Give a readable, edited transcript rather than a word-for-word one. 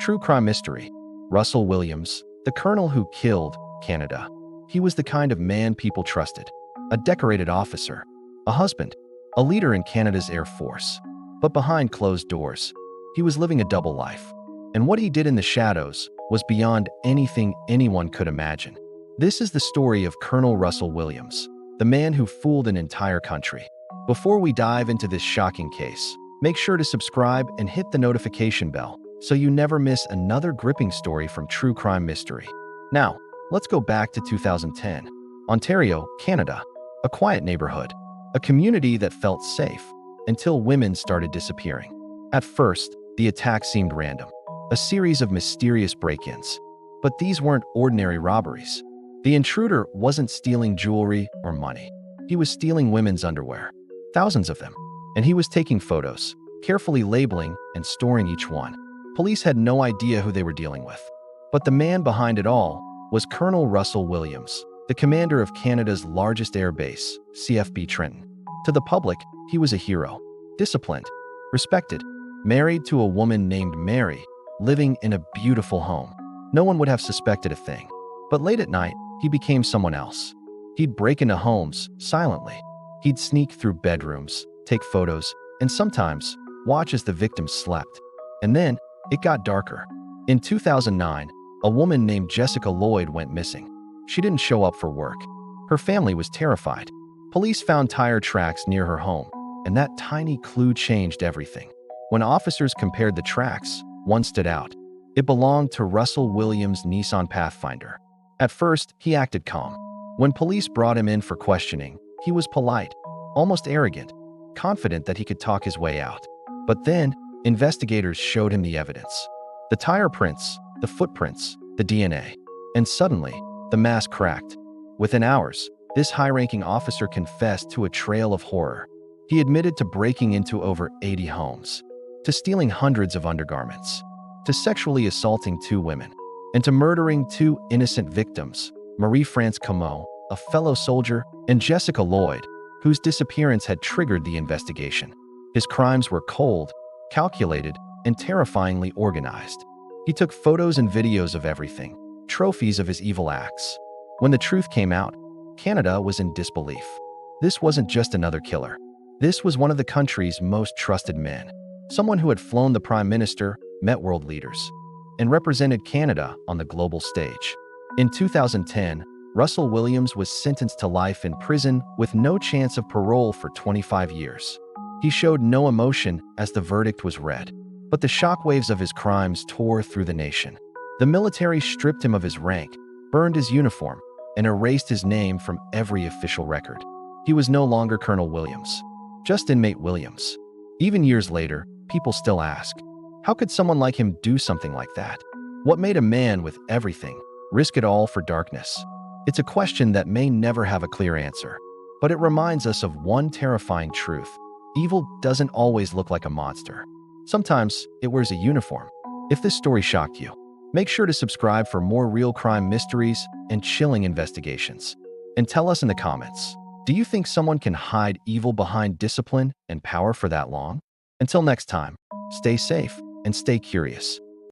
True crime mystery. Russell Williams, the colonel who killed Canada. He was the kind of man people trusted. A decorated officer, a husband, a leader in Canada's Air Force. But behind closed doors, he was living a double life. And what he did in the shadows was beyond anything anyone could imagine. This is the story of Colonel Russell Williams, the man who fooled an entire country. Before we dive into this shocking case, make sure to subscribe and hit the notification bell so you never miss another gripping story from True Crime Mystery. Now, let's go back to 2010. Ontario, Canada. A quiet neighborhood. A community that felt safe until women started disappearing. At first, the attack seemed random. A series of mysterious break-ins. But these weren't ordinary robberies. The intruder wasn't stealing jewelry or money. He was stealing women's underwear. Thousands of them. And he was taking photos, carefully labeling and storing each one. Police had no idea who they were dealing with. But the man behind it all was Colonel Russell Williams, the commander of Canada's largest air base, CFB Trenton. To the public, he was a hero. Disciplined, respected, married to a woman named Mary, living in a beautiful home. No one would have suspected a thing. But late at night, he became someone else. He'd break into homes silently. He'd sneak through bedrooms, take photos, and sometimes watch as the victims slept. And then it got darker. In 2009, a woman named Jessica Lloyd went missing. She didn't show up for work. Her family was terrified. Police found tire tracks near her home, and that tiny clue changed everything. When officers compared the tracks, one stood out. It belonged to Russell Williams' Nissan Pathfinder. At first, he acted calm. When police brought him in for questioning, he was polite, almost arrogant, confident that he could talk his way out. But then, investigators showed him the evidence. The tire prints, the footprints, the DNA. And suddenly, the mask cracked. Within hours, this high-ranking officer confessed to a trail of horror. He admitted to breaking into over 80 homes, to stealing hundreds of undergarments, to sexually assaulting 2 women, and to murdering 2 innocent victims, Marie-France Comeau, a fellow soldier, and Jessica Lloyd, whose disappearance had triggered the investigation. His crimes were cold, calculated, and terrifyingly organized. He took photos and videos of everything, trophies of his evil acts. When the truth came out, Canada was in disbelief. This wasn't just another killer. This was one of the country's most trusted men. Someone who had flown the Prime Minister, met world leaders, and represented Canada on the global stage. In 2010, Russell Williams was sentenced to life in prison with no chance of parole for 25 years. He showed no emotion as the verdict was read, but the shockwaves of his crimes tore through the nation. The military stripped him of his rank, burned his uniform, and erased his name from every official record. He was no longer Colonel Williams, just Inmate Williams. Even years later, people still ask, how could someone like him do something like that? What made a man with everything risk it all for darkness? It's a question that may never have a clear answer, but it reminds us of one terrifying truth. Evil doesn't always look like a monster. Sometimes it wears a uniform. If this story shocked you, make sure to subscribe for more real crime mysteries and chilling investigations. And tell us in the comments, do you think someone can hide evil behind discipline and power for that long? Until next time, stay safe and stay curious.